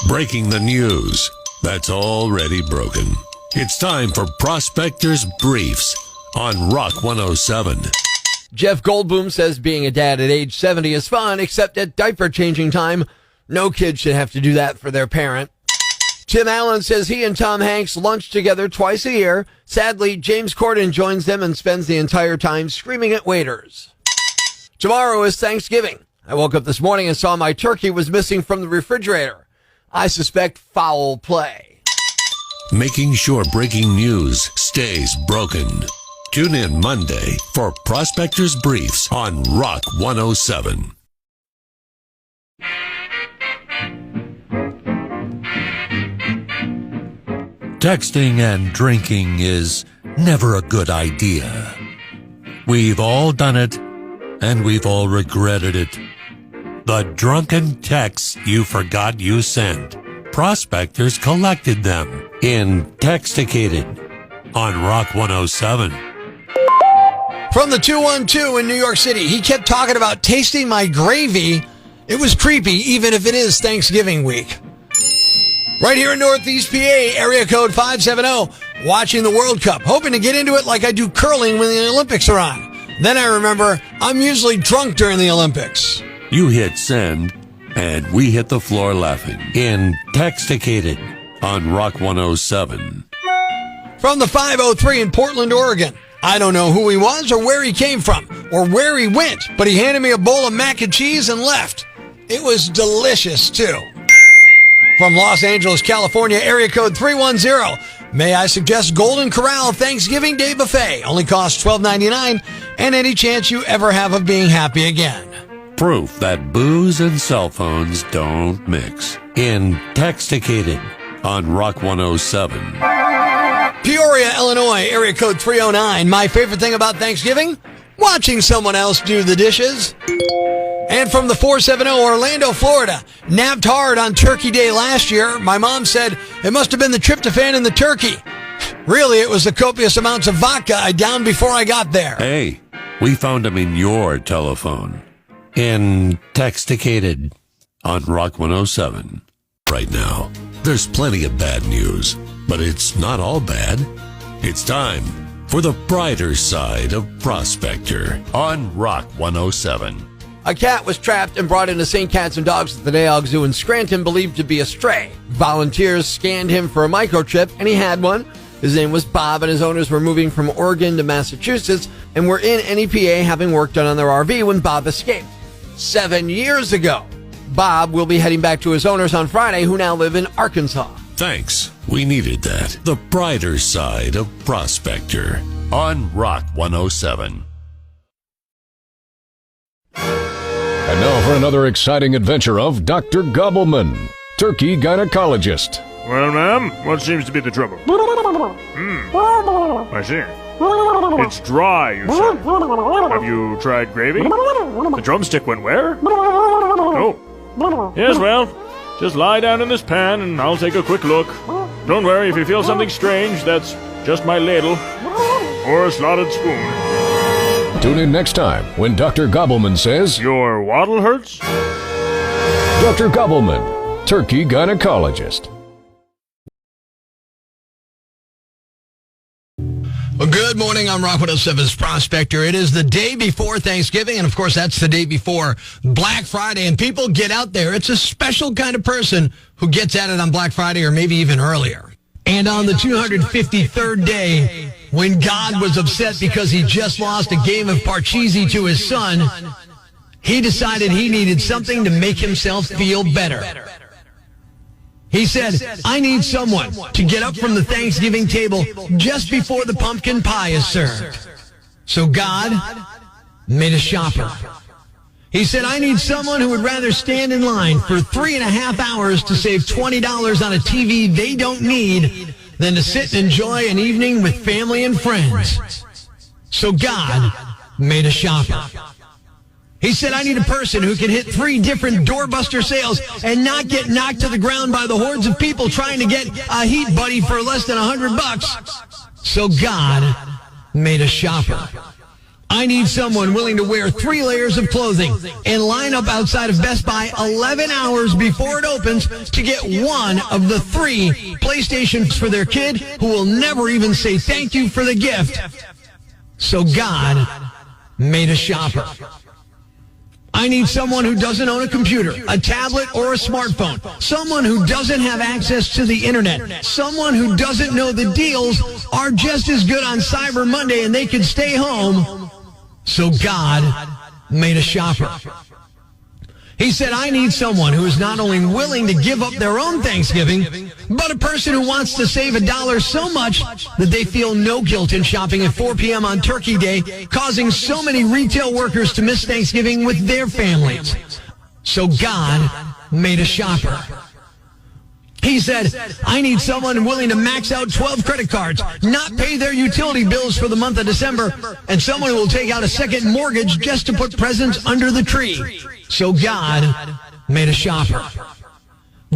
Breaking the news that's already broken. It's time for Prospector's Briefs on Rock 107. Jeff Goldblum says being a dad at age 70 is fun, except at diaper changing time. No kid should have to do that for their parent. Tim Allen says he and Tom Hanks lunch together twice a year. Sadly, James Corden joins them and spends the entire time screaming at waiters. Tomorrow is Thanksgiving. I woke up this morning and saw my turkey was missing from the refrigerator. I suspect foul play. Making sure breaking news stays broken. Tune in Monday for Prospector's Briefs on Rock 107. Texting and drinking is never a good idea. We've all done it, and we've all regretted it. The drunken texts you forgot you sent. Prospectors collected them in InTEXTicated on Rock 107. From the 212 in New York City, he kept talking about tasting my gravy. It was creepy, even if it is Thanksgiving week. Right here in Northeast PA, area code 570, watching the World Cup, hoping to get into it like I do curling when the Olympics are on. Then I remember I'm usually drunk during the Olympics. You hit send, and we hit the floor laughing in InTEXTicated on Rock 107. From the 503 in Portland, Oregon. I don't know who he was or where he came from or where he went, but he handed me a bowl of mac and cheese and left. It was delicious, too. From Los Angeles, California, area code 310. May I suggest Golden Corral Thanksgiving Day Buffet. Only costs $12.99, and any chance you ever have of being happy again. Proof that booze and cell phones don't mix. In InTEXTicated on Rock 107. Peoria, Illinois, area code 309. My favorite thing about Thanksgiving? Watching someone else do the dishes. And from the 470, Orlando, Florida. Napped hard on Turkey Day last year. My mom said it must have been the tryptophan in the turkey. Really, it was the copious amounts of vodka I downed before I got there. Hey, we found him in your telephone. In InTEXTicated on Rock 107. Right now, there's plenty of bad news, but it's not all bad. It's time for the brighter side of Prospector on Rock 107. A cat was trapped and brought into St. Cats and Dogs at the Dayog Zoo in Scranton, believed to be a stray. Volunteers scanned him for a microchip, and he had one. His name was Bob, and his owners were moving from Oregon to Massachusetts and were in NEPA having work done on their RV when Bob escaped. 7 years ago. Bob will be heading back to his owners on Friday, who now live in Arkansas. Thanks. We needed that. The brighter side of Prospector on Rock 107. And now for another exciting adventure of Dr. Gobbleman, turkey gynecologist. Well, ma'am, what seems to be the trouble? I see. It's dry, you say. Have you tried gravy? The drumstick went where? Oh. Yes, well, just lie down in this pan and I'll take a quick look. Don't worry, if you feel something strange, that's just my ladle. Or a slotted spoon. Tune in next time when Dr. Gobbleman says, Your waddle hurts? Dr. Gobbleman, turkey gynecologist. Well, good morning. I'm Rock 107's Prospector. It is the day before Thanksgiving, and of course, that's the day before Black Friday, and people get out there. It's a special kind of person who gets at it on Black Friday or maybe even earlier. And on the 253rd day, when God was upset because he just lost a game of Parcheesi to his son, he decided he needed something to make himself feel better. He said, I need someone to get up from the Thanksgiving table just before the pumpkin pie is served. So God made a shopper. He said, I need someone who would rather stand in line for 3.5 hours to save $20 on a TV they don't need than to sit and enjoy an evening with family and friends. So God made a shopper. He said, I need a person who can hit 3 different doorbuster sales and not get knocked to the ground by the hordes of people trying to get a heat buddy for less than $100. So God made a shopper. I need someone willing to wear 3 layers of clothing and line up outside of Best Buy 11 hours before it opens to get one of the 3 PlayStations for their kid who will never even say thank you for the gift. So God made a shopper. I need someone who doesn't own a computer, a tablet, or a smartphone. Someone who doesn't have access to the internet. Someone who doesn't know the deals are just as good on Cyber Monday and they can stay home. So God made a shopper. He said, I need someone who is not only willing to give up their own Thanksgiving, but a person who wants to save $1 so much that they feel no guilt in shopping at 4 p.m. on Turkey Day, causing so many retail workers to miss Thanksgiving with their families. So God made a shopper. He said, I need someone willing to max out 12 credit cards, not pay their utility bills for the month of December, and someone who will take out a second mortgage just to put presents under the tree. So God made a shopper.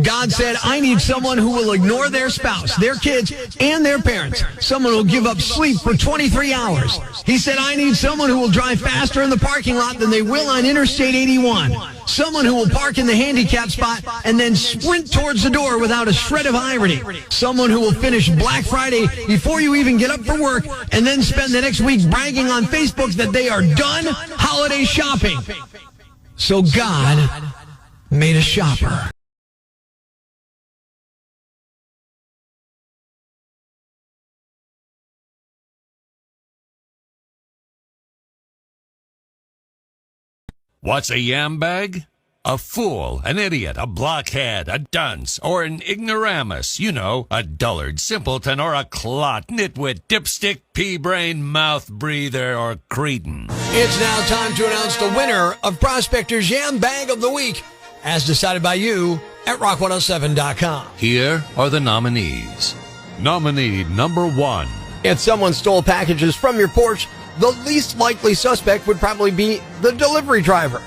God said, I need someone who will ignore their spouse, their kids, and their parents. Someone who will give up sleep for 23 hours. He said, I need someone who will drive faster in the parking lot than they will on Interstate 81. Someone who will park in the handicap spot and then sprint towards the door without a shred of irony. Someone who will finish Black Friday before you even get up for work and then spend the next week bragging on Facebook that they are done holiday shopping. So God made a shopper. What's a Yambag? A fool, an idiot, a blockhead, a dunce, or an ignoramus. You know, a dullard, simpleton, or a clot, nitwit, dipstick, pea-brain, mouth breather, or cretin. It's now time to announce the winner of Prospector's Yambag of the Week, as decided by you at rock107.com. Here are the nominees. Nominee number 1. If someone stole packages from your porch, the least likely suspect would probably be the delivery driver.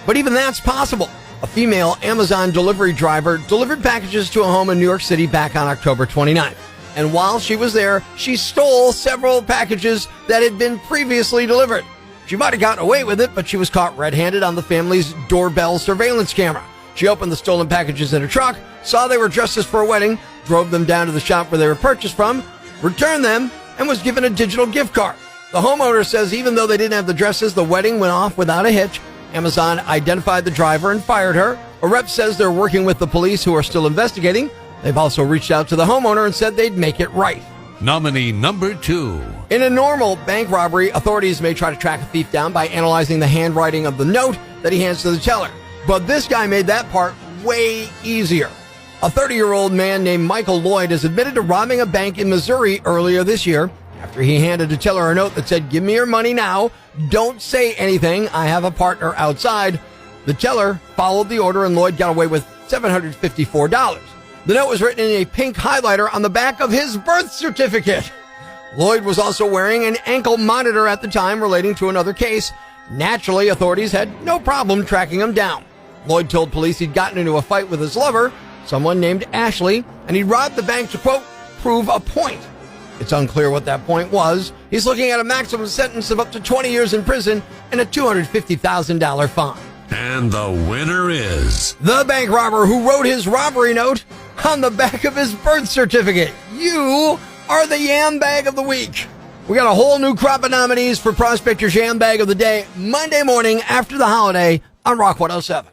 But even that's possible. A female Amazon delivery driver delivered packages to a home in New York City back on October 29th. And while she was there, she stole several packages that had been previously delivered. She might have gotten away with it, but she was caught red-handed on the family's doorbell surveillance camera. She opened the stolen packages in a truck, saw they were dresses for a wedding, drove them down to the shop where they were purchased from, returned them, and was given a digital gift card. The homeowner says even though they didn't have the dresses, the wedding went off without a hitch. Amazon identified the driver and fired her. A rep says they're working with the police who are still investigating. They've also reached out to the homeowner and said they'd make it right. Nominee number 2. In a normal bank robbery, authorities may try to track a thief down by analyzing the handwriting of the note that he hands to the teller. But this guy made that part way easier. A 30-year-old man named Michael Lloyd has admitted to robbing a bank in Missouri earlier this year after he handed the teller a note that said, "Give me your money now. Don't say anything. I have a partner outside." The teller followed the order and Lloyd got away with $754. The note was written in a pink highlighter on the back of his birth certificate. Lloyd was also wearing an ankle monitor at the time relating to another case. Naturally, authorities had no problem tracking him down. Lloyd told police he'd gotten into a fight with his lover, someone named Ashley, and he robbed the bank to, quote, prove a point. It's unclear what that point was. He's looking at a maximum sentence of up to 20 years in prison and a $250,000 fine. And the winner is the bank robber who wrote his robbery note on the back of his birth certificate. You are the Yambag of the Week. We got a whole new crop of nominees for Prospector's Yambag of the Day Monday morning after the holiday on Rock 107.